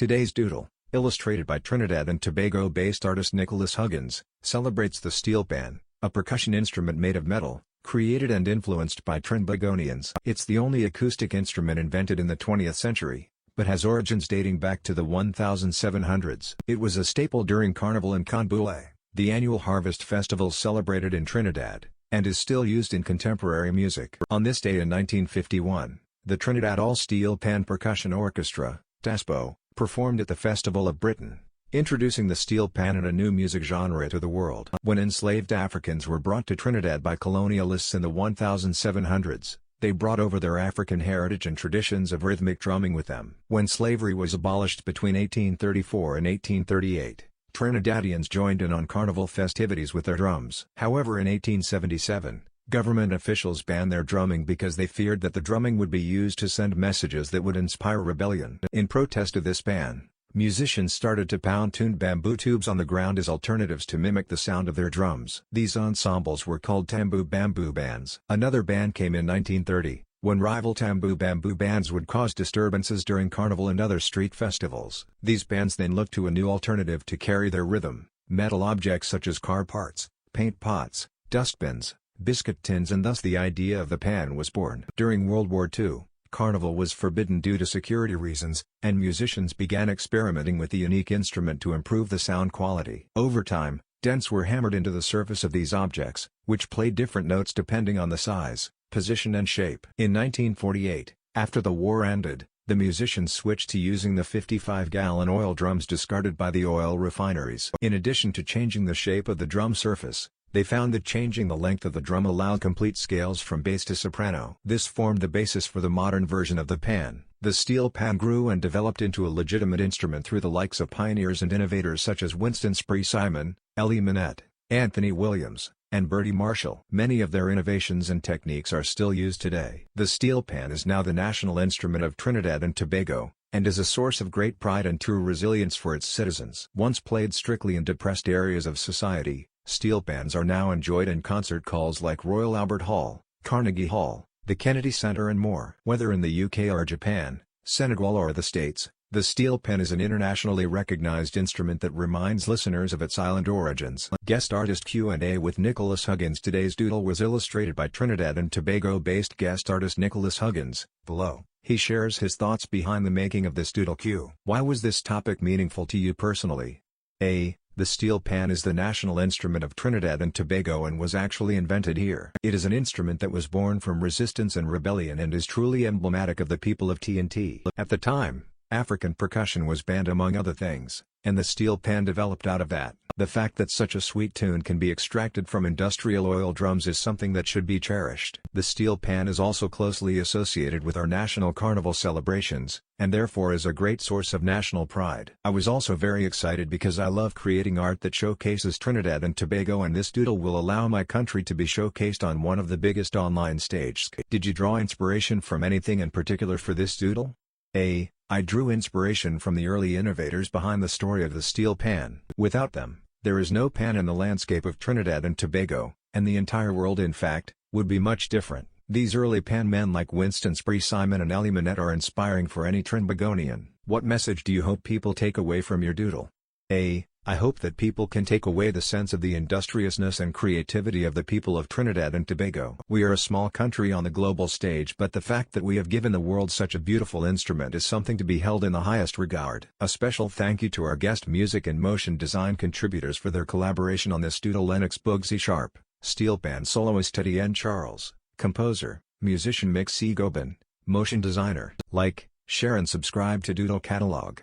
Today's Doodle, illustrated by Trinidad and Tobago-based artist Nicholas Huggins, celebrates the steelpan, a percussion instrument made of metal, created and influenced by Trinbagonians. It's the only acoustic instrument invented in the 20th century, but has origins dating back to the 1700s. It was a staple during Carnival and Canboulay, the annual harvest festival celebrated in Trinidad, and is still used in contemporary music. On this day in 1951, the Trinidad All-Steel Pan Percussion Orchestra, TASPO, performed at the Festival of Britain, introducing the steel pan and a new music genre to the world. When enslaved Africans were brought to Trinidad by colonialists in the 1700s, they brought over their African heritage and traditions of rhythmic drumming with them. When slavery was abolished between 1834 and 1838, Trinidadians joined in on carnival festivities with their drums. However, in 1877, government officials banned their drumming because they feared that the drumming would be used to send messages that would inspire rebellion. In protest to this ban, musicians started to pound tuned bamboo tubes on the ground as alternatives to mimic the sound of their drums. These ensembles were called tambu bamboo bands. Another ban came in 1930, when rival tambu bamboo bands would cause disturbances during carnival and other street festivals. These bands then looked to a new alternative to carry their rhythm: metal objects such as car parts, paint pots, dustbins, biscuit tins, and thus the idea of the pan was born. During World War II, carnival was forbidden due to security reasons, and musicians began experimenting with the unique instrument to improve the sound quality. Over time, dents were hammered into the surface of these objects, which played different notes depending on the size, position and shape. In 1948, after the war ended, the musicians switched to using the 55-gallon oil drums discarded by the oil refineries. In addition to changing the shape of the drum surface, they found that changing the length of the drum allowed complete scales from bass to soprano. This formed the basis for the modern version of the pan. The steel pan grew and developed into a legitimate instrument through the likes of pioneers and innovators such as Winston Spree-Simon, Ellie Minette, Anthony Williams, and Bertie Marshall. Many of their innovations and techniques are still used today. The steel pan is now the national instrument of Trinidad and Tobago, and is a source of great pride and true resilience for its citizens. Once played strictly in depressed areas of society, steel pans are now enjoyed in concert halls like Royal Albert Hall, Carnegie Hall, the Kennedy Center and more. Whether in the UK or Japan, Senegal or the States, the steel pan is an internationally recognized instrument that reminds listeners of its island origins. Guest artist Q&A with Nicholas Huggins. Today's Doodle was illustrated by Trinidad and Tobago-based guest artist Nicholas Huggins. Below, he shares his thoughts behind the making of this Doodle Q. Why was this topic meaningful to you personally? A. The steel pan is the national instrument of Trinidad and Tobago and was actually invented here. It is an instrument that was born from resistance and rebellion and is truly emblematic of the people of TNT. At the time, African percussion was banned among other things, and the steel pan developed out of that. The fact that such a sweet tune can be extracted from industrial oil drums is something that should be cherished. The steel pan is also closely associated with our national carnival celebrations, and therefore is a great source of national pride. I was also very excited because I love creating art that showcases Trinidad and Tobago, and this doodle will allow my country to be showcased on one of the biggest online stages. Did you draw inspiration from anything in particular for this doodle? A. I drew inspiration from the early innovators behind the story of the steel pan. Without them, there is no pan in the landscape of Trinidad and Tobago, and the entire world in fact, would be much different. These early pan men like Winston Spree-Simon and Ellie Minette are inspiring for any Trinbagonian. What message do you hope people take away from your doodle? A. I hope that people can take away the sense of the industriousness and creativity of the people of Trinidad and Tobago. We are a small country on the global stage, but the fact that we have given the world such a beautiful instrument is something to be held in the highest regard. A special thank you to our guest music and motion design contributors for their collaboration on this doodle: Lennox Bugsy Sharp, steel pan soloist Teddy N. Charles, composer, musician Mick C. Gobin, motion designer. Like, share and subscribe to Doodle Catalog.